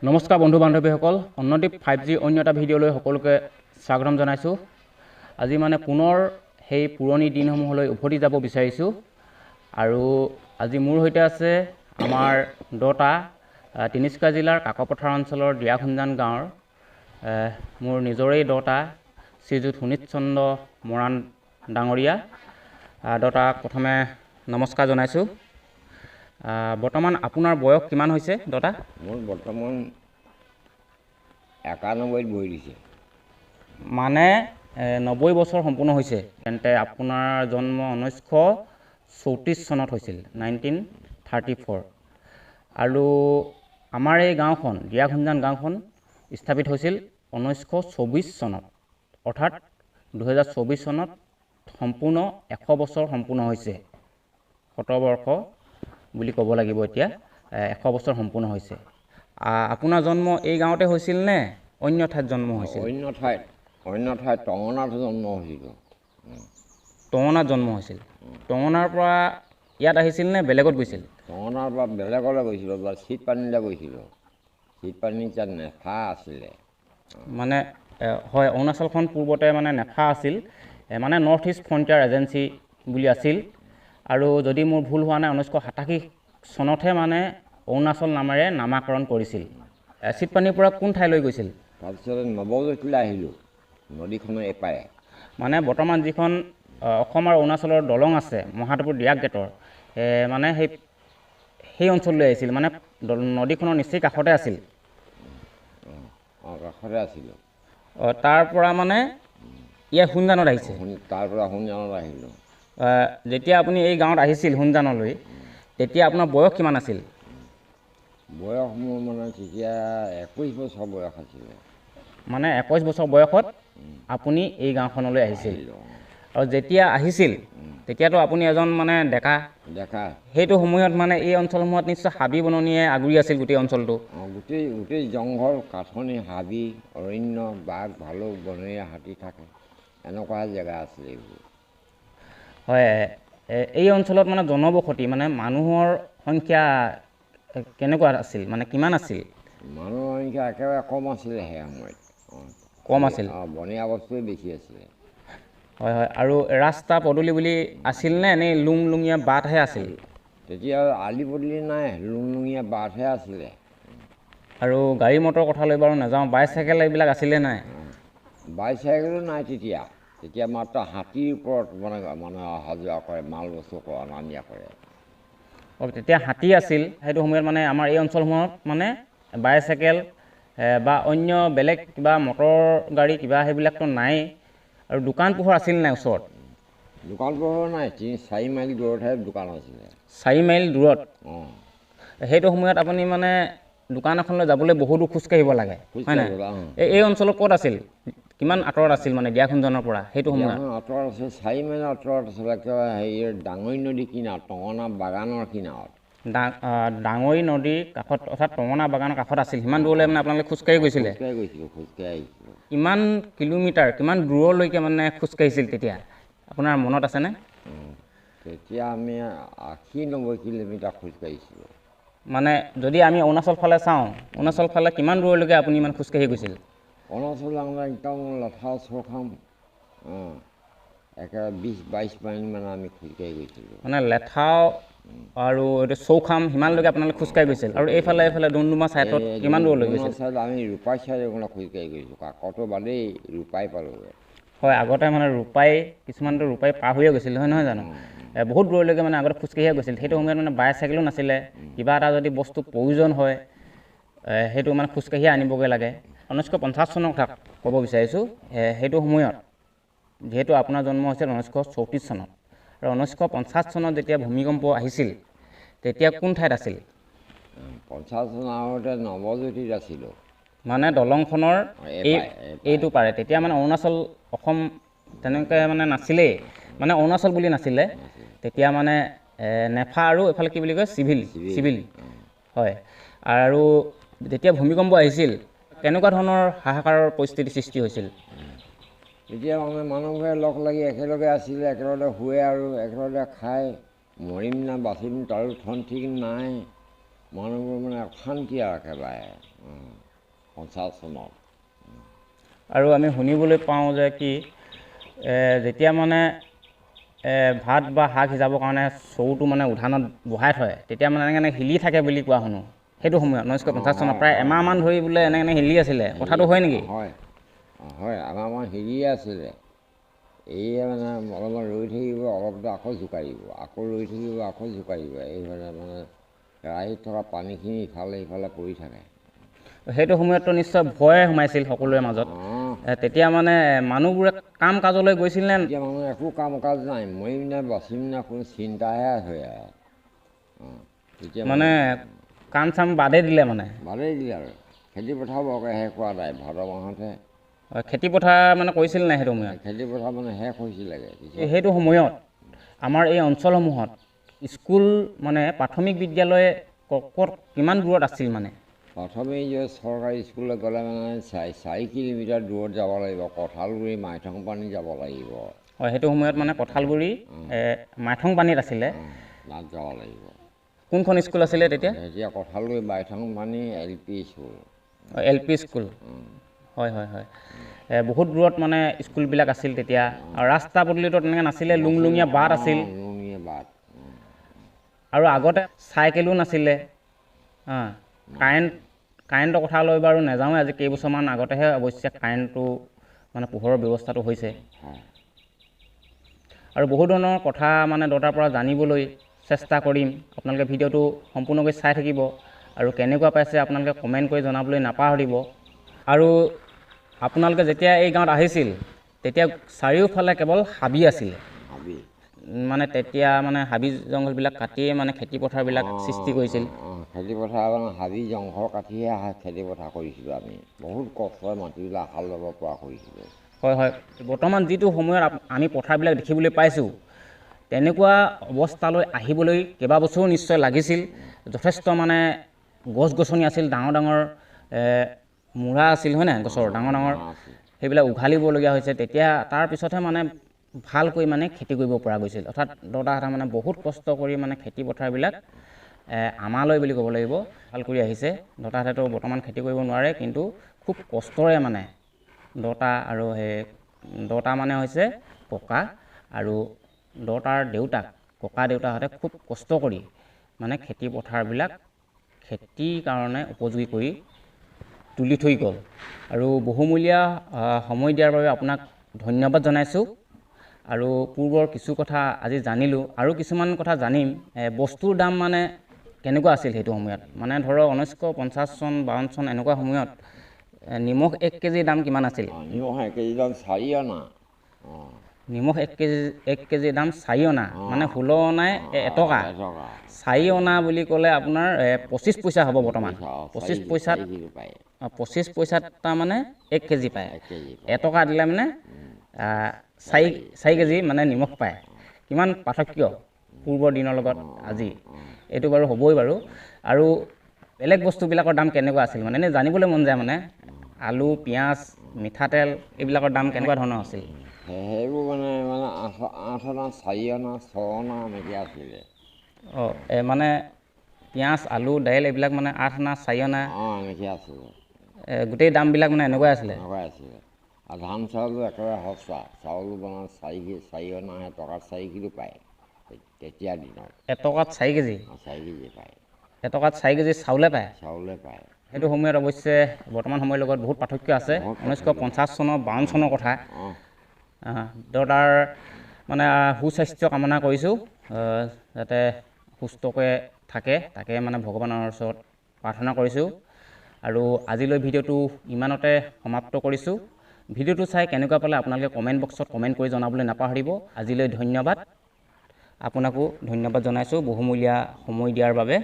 নমস্কাৰ বন্ধু বান্ধৱীসকল, অন্নদ্বীপ 5G অন্য এটা ভিডিঅ'লৈ সকলোকে স্বাগতম জনাইছোঁ। আজি মানে পুনৰ সেই পুৰণি দিনসমূহলৈ উভতি যাব বিচাৰিছোঁ আৰু আজি মোৰ সৈতে আছে আমাৰ দতা তিনিচুকীয়া জিলাৰ কাকপথাৰ অঞ্চলৰ দিয়াখুঞ্জান গাঁৱৰ মোৰ নিজৰে দতা শ্ৰীযুত সুনীত চন্দ্ৰ মৰাণ ডাঙৰীয়া। দতাক প্ৰথমে নমস্কাৰ জনাইছোঁ। বৰ্তমান আপোনাৰ বয়স কিমান হৈছে দতা? মোৰ বৰ্তমান 91 বহি দিছে, মানে 90 বছৰ সম্পূৰ্ণ হৈছে। তেন্তে আপোনাৰ জন্ম 1934 চনত হৈছিল, 1934। আৰু আমাৰ এই গাঁওখন দিয়াখুঞ্জান গাঁওখন স্থাপিত হৈছিল 1924 চনত, অৰ্থাৎ 2024 চনত সম্পূৰ্ণ 100 বছৰ সম্পূৰ্ণ হৈছে। শতবৰ্ষ বুলি ক'ব লাগিব এতিয়া, 100 বছৰ সম্পূৰ্ণ হৈছে। আপোনাৰ জন্ম এই গাঁৱতে হৈছিল নে অন্য ঠাইত জন্ম হৈছিল? অন্য ঠাইত টঙনাত জন্ম হৈছিল। টঙনাত জন্ম হৈছিল। টঙনাৰ পৰা ইয়াত আহিছিল নে বেলেগত গৈছিল? টঙনাৰ পৰা বেলেগলৈ গৈছিলোঁ, বা চিটপানীলৈ গৈছিলোঁ। চিটপানী তাত নেফা আছিলে। মানে হয়, অৰুণাচলখন পূৰ্বতে মানে নেফা আছিল, মানে নৰ্থ ইষ্ট ফ্ৰণ্টিয়াৰ এজেঞ্চি বুলি আছিল। আৰু যদি মোৰ ভুল হোৱা নাই 1987 চনতহে মানে অৰুণাচল নামেৰে নামাকৰণ কৰিছিল। চিটপানীৰ পৰা কোন ঠাইলৈ গৈছিল? তাৰপিছতে নৱজ্যোতিলৈ আহিলোঁ, নদীখনৰ এপাৰে। মানে বৰ্তমান যিখন অসম আৰু অৰুণাচলৰ দলং আছে মহাদেৱপুৰ ডিয়াক গেটৰ, মানে সেই অঞ্চললৈ আহিছিল, মানে নদীখনৰ নিচেই কাষতে আছিল। কাষতে আছিলোঁ। তাৰ পৰা মানে ইয়াত হুনজানত আহিছে। তাৰ পৰা হুনজানত আহিলোঁ। যেতিয়া আপুনি এই গাঁৱত আহিছিল হুনজানলৈ, তেতিয়া আপোনাৰ বয়স কিমান আছিল? বয়স মোৰ মানে তেতিয়া 21 বছৰ বয়স আছিলে। মানে 21 বছৰ বয়সত আপুনি এই গাঁওখনলৈ আহিছিল। আৰু যেতিয়া আহিছিল তেতিয়াতো আপুনি এজন মানে ডেকা। সেইটো সময়ত মানে এই অঞ্চলসমূহত নিশ্চয় হাবি বননিয়ে আগুৰি আছিল গোটেই অঞ্চলটো। গোটেই জংঘল, কাঠনি, হাবি, অৰণ্য, বাঘ, ভালুক, বনৰীয়া হাতী থাকে, এনেকুৱা জেগা আছিলে এইবোৰ। হয়, এই অঞ্চলত মানে জনবসতি মানে মানুহৰ সংখ্যা কেনেকুৱা আছিল, মানে কিমান আছিল? মানুহৰ সংখ্যা একেবাৰে কম আছিলে সেই সময়ত। কম আছিল? বনৰীয়া বস্তুৱে বেছি আছিলে। হয় হয়। আৰু ৰাস্তা পদূলি বুলি আছিল নে এনেই লুংলুঙীয়া বাটহে আছিল? তেতিয়া আলি পদূলি নাই, লুংলুঙীয়া বাটহে আছিলে। আৰু গাড়ী মটৰ কথালৈ বাৰু নাযাওঁ, বাইচাইকেল এইবিলাক আছিলে নাই? বাইচাইকেলো নাই তেতিয়া মাত্ৰ হাতীৰ ওপৰত মানুহে অহা যোৱা কৰে, মাল বস্তু অনা নিয়া কৰে। তেতিয়া হাতী আছিল সেইটো সময়ত, মানে আমাৰ এই অঞ্চলসমূহত মানে বাইচাইকেল বা অন্য বেলেগ কিবা মটৰ গাড়ী কিবা সেইবিলাকতো নাই। আৰু দোকান পোহৰ আছিল নাই ওচৰত? দোকান পোহৰ নাই, 3-4 মাইল দূৰতহে দোকান আছিলে। 4 মাইল দূৰত? সেইটো সময়ত আপুনি মানে দোকান এখনলৈ যাবলৈ বহু দূৰ খোজকাঢ়িব লাগে, হয় নাই? এই অঞ্চলত ক'ত আছিল, কিমান আঁতৰত আছিল মানে দিয়াখুঞ্জানৰ পৰা সেইটো সময়ত? আঁতৰত আছিল, 4 মাইল আঁতৰত আছিলে, একেবাৰে হেৰিৰ ডাঙৰি নদী কিনাৰত, টঙনা বাগানৰ কিনাৰত। ডাঙৰি নদীৰ কাষত, অৰ্থাৎ টঙনা বাগানৰ কাষত আছিল। সিমান দূৰলৈ মানে আপোনালোকে খোজকাঢ়ি গৈছিলে? খোজকাঢ়ি আহিছিলোঁ। কিমান কিলোমিটাৰ, কিমান দূৰলৈকে মানে খোজকাঢ়িছিল তেতিয়া আপোনাৰ মনত আছেনে? তেতিয়া আমি 80-90 কিলোমিটাৰ খোজকাঢ়িছিলোঁ। মানে যদি আমি অৰুণাচল ফালে চাওঁ, অৰুণাচল ফালে কিমান দূৰলৈকে আপুনি ইমান খোজকাঢ়ি গৈছিল? অৰুণাচল আমৰা একদম লঠাও চৰখাম, একেবাৰে 20-22 মাইল মানে আমি খোজকাঢ়ি গৈছিলোঁ। মানে লেঠাও আৰু এইটো চৌখাম সিমানলৈকে আপোনালোকে খোজকাঢ়ি গৈছিল? আৰু এইফালে ডুমডুমা ছাইডত কিমান দূৰলৈ গৈছিল? ছাইড আমি ৰূপাই ছাইডে খোজকাঢ়ি গৈছোঁ, কাকতো বাদেই ৰূপাই পালোঁগৈ। হয়, আগতে মানে ৰূপাই, কিছুমানতো ৰূপাই পাৰ হৈয়ে গৈছিল, হয় নহয় জানো? বহুত দূৰলৈকে মানে আগতে খোজকাঢ়িয়ে গৈছিল। সেইটো সময়ত মানে বাইচাইকেলো নাছিলে, কিবা এটা যদি বস্তু প্ৰয়োজন হয় সেইটো মানে খোজকাঢ়িয়ে আনিবগৈ লাগে। 1950 চনৰ কথা ক'ব বিচাৰিছোঁ। সেইটো সময়ত যিহেতু আপোনাৰ জন্ম হৈছিল 1934 চনত, আৰু 1950 চনত যেতিয়া ভূমিকম্প আহিছিল তেতিয়া কোন ঠাইত আছিল? 50 চনৰ আগতে নৱজ্যোতিত আছিলোঁ, মানে দলংখনৰ এইটো পাৰে। তেতিয়া মানে অৰুণাচল অসম তেনেকৈ মানে নাছিলেই, মানে অৰুণাচল বুলি নাছিলে তেতিয়া, মানে নেফা আৰু এইফালে কি বুলি কয় চিভিল। হয়। আৰু যেতিয়া ভূমিকম্প আহিছিল কেনেকুৱা ধৰণৰ হাহাকাৰৰ পৰিস্থিতি সৃষ্টি হৈছিল? তেতিয়া মানুহবোৰে লগ লাগি একেলগে আছিলে, একেলগে শুৱে আৰু একেলগে খায়। মৰিম না বাচিম তাৰো ঠিক নাই। মানুহবোৰ মানে অশান্তি আৰু একেবাৰে 50 চনত। আৰু আমি শুনিবলৈ পাওঁ যে কি যেতিয়া মানে ভাত বা শাক সিজাবৰ কাৰণে চৰুটো মানে উঠানত বহাই থয়, তেতিয়া মানে এনেকৈ হিলি থাকে বুলি কোৱা শুনো। সেইটো সময়ত 1950 চনত প্ৰায় এমাহমান ধৰি বোলে এনেকৈ হিলি আছিলে, কথাটো হয় নেকি? হয় হয়, আমাৰ হেৰি আছিলে, এই মানে অলপমান ৰৈ থাকিব, অলপটো আকৌ জোকাৰিব, আকৌ ৰৈ থাকিব, আকৌ জোকাৰিব, এইফালে মানে কেৰাহীত থকা পানীখিনি ইফালে সিফালে পৰি থাকে। সেইটো সময়ততো নিশ্চয় ভয় সোমাইছিল সকলোৰে মাজত। তেতিয়া মানে মানুহবোৰে কাম কাজলৈ গৈছিল নে? এতিয়া মানুহ একো কাম কাজ নাই, মৰিম নে বাচিম নে কোনো চিন্তাহে হয় আৰু। তেতিয়া মানে কাম চাম বাদেই দিলে মানে। বাদেই দিলে আৰু। খেতি পথাৰ বৰকৈ শেষ হোৱা নাই, ভাদ মাহতহে। খেতি পথাৰ মানে কৰিছিল নাই সেইটো সময়ত? খেতি পথাৰ মানে শেষ হৈছিলেগৈ। সেইটো সময়ত আমাৰ এই অঞ্চলসমূহত স্কুল মানে প্ৰাথমিক বিদ্যালয় ক'ত কিমান দূৰত আছিল মানে? প্ৰাথমিক চৰকাৰী স্কুললৈ গ'লে মানে 4 কিলোমিটাৰ দূৰত যাব লাগিব, কঁঠালগুৰি মাইথংপানী যাব লাগিব। হয়, সেইটো সময়ত মানে কঁঠালগুৰি মাইথংপানীত আছিলে। তাত যাব লাগিব। কোনখন স্কুল আছিলে তেতিয়া? এতিয়া Kathalguri Maithongpani LP school. LP school. হয় হয় হয়, বহুত দূৰত মানে স্কুলবিলাক আছিল তেতিয়া, আৰু ৰাস্তা পদূলিতো তেনেকৈ নাছিলে, লুংলুঙীয়া বাট আছিল। লুংলুঙীয়া বাট। আৰু আগতে চাইকেলো নাছিলে। কাৰেণ্টৰ কথা লৈ বাৰু নাযাওঁৱে, আজি কেইবছৰমান আগতেহে অৱশ্যে কাৰেণ্টটো মানে পোহৰৰ ব্যৱস্থাটো হৈছে। আৰু বহু ধৰণৰ কথা মানে দতাৰ পৰা জানিবলৈ চেষ্টা কৰিম। আপোনালোকে ভিডিঅ'টো সম্পূৰ্ণকৈ চাই থাকিব, আৰু কেনেকুৱা পাইছে আপোনালোকে কমেণ্ট কৰি জনাবলৈ নাপাহৰিব। আৰু আপোনালোকে যেতিয়া এই গাঁৱত আহিছিল, তেতিয়া চাৰিওফালে কেৱল হাবি আছিলে। মানে তেতিয়া মানে হাবি জংঘলবিলাক কাটিয়ে মানে খেতি পথাৰবিলাক সৃষ্টি কৰিছিল। খেতি পথাৰ মানে হাবি জংঘল কাটিহে খেতি পথাৰ কৰিছিলোঁ আমি। বহুত কষ্টৰে মাটিবিলাক হাল ল'ব পৰা কৰিছিলোঁ। হয় হয়, বৰ্তমান যিটো সময়ত আমি পথাৰবিলাক দেখিবলৈ পাইছোঁ, তেনেকুৱা অৱস্থালৈ আহিবলৈ কেইবাবছৰো নিশ্চয় লাগিছিল। যথেষ্ট মানে গছ গছনি আছিল, ডাঙৰ ডাঙৰ মূঢ়া আছিল, হয় নাই, গছৰ ডাঙৰ ডাঙৰ, সেইবিলাক উঘালিবলগীয়া হৈছে। তেতিয়া তাৰপিছতহে মানে ভালকৈ মানে খেতি কৰিব পৰা গৈছিল। অৰ্থাৎ দতাহঁতে মানে বহুত কষ্ট কৰি মানে খেতি পথাৰবিলাক আমালৈ বুলি ক'ব লাগিব ভাল কৰি আহিছে। দতাহঁতেতো বৰ্তমান খেতি কৰিব নোৱাৰে, কিন্তু খুব কষ্টৰে মানে দতা মানে হৈছে ককা, আৰু দতাৰ দেউতাক, ককা দেউতাহঁতে খুব কষ্ট কৰি মানে খেতি পথাৰবিলাক খেতিৰ কাৰণে উপযোগী কৰি তুলি থৈ গ'ল। আৰু বহুমূলীয়া সময় দিয়াৰ বাবে আপোনাক ধন্যবাদ জনাইছোঁ। আৰু পূৰ্বৰ কিছু কথা আজি জানিলোঁ, আৰু কিছুমান কথা জানিম। বস্তুৰ দাম মানে কেনেকুৱা আছিল সেইটো সময়ত, মানে ধৰক 1950 চন 52 চন এনেকুৱা সময়ত নিমখ 1 কেজিৰ দাম কিমান আছিল? নিমখ 1 কেজিৰ দাম 4 অনা। নিমখ 1 কেজিৰ দাম 4 অনা, মানে 16 অনাই এটকা। 4 অনা বুলি ক'লে আপোনাৰ 25 পইচা হ'ব বৰ্তমান। 25 পইচাত তাৰমানে 1 কেজি পায়। এটকা দিলে মানে 4 কেজি মানে নিমখ পায়। কিমান পাৰ্থক্য পূৰ্বৰ দিনৰ লগত আজি, এইটো বাৰু হ'বই বাৰু। আৰু বেলেগ বস্তুবিলাকৰ দাম কেনেকুৱা আছিল মানে, এনেই জানিবলৈ মন যায় মানে। আলু, পিঁয়াজ, মিঠাতেল এইবিলাকৰ দাম কেনেকুৱা ধৰণৰ আছিল? সেইবোৰ মানে 8 অনা, 4 অনা, 6 অনা এনেকৈ আছিলে। মানে পিঁয়াজ, আলু, দাইল এইবিলাক মানে 8 অনা, 4 অনা এনেকৈ আছিলে। গোটেই দামবিলাক মানে এনেকুৱাই আছিলে। আৰু ধান চাউলো একেবাৰে সস্তা, চাউলো বনাওঁ 4 অনা, টকাত 4 কিলো পায় তেতিয়া দিনত। এটকাত 4 কেজি? 4 কেজি পায়। এটকাত 4 কেজি চাউলে পায়? চাউলে পায়। সেইটো সময়ত অৱশ্যে বৰ্তমান সময়ৰ লগত বহুত পাৰ্থক্য আছে। 1950 চনৰ 52 চনৰ কথা। দতাৰ মানে সুস্বাস্থ্য কামনা কৰিছোঁ, যাতে সুস্থকৈ থাকে, তাকে মানে ভগৱানৰ ওচৰত প্ৰাৰ্থনা কৰিছোঁ। আৰু আজিলৈ ভিডিঅ'টো ইমানতে সমাপ্ত কৰিছোঁ। ভিডিঅ'টো চাই কেনেকুৱা পালে আপোনালোকে কমেণ্ট বক্সত কমেণ্ট কৰি জনাবলৈ নাপাহৰিব। আজিলৈ ধন্যবাদ। আপোনাকো ধন্যবাদ জনাইছোঁ বহুমূলীয়া সময় দিয়াৰ বাবে।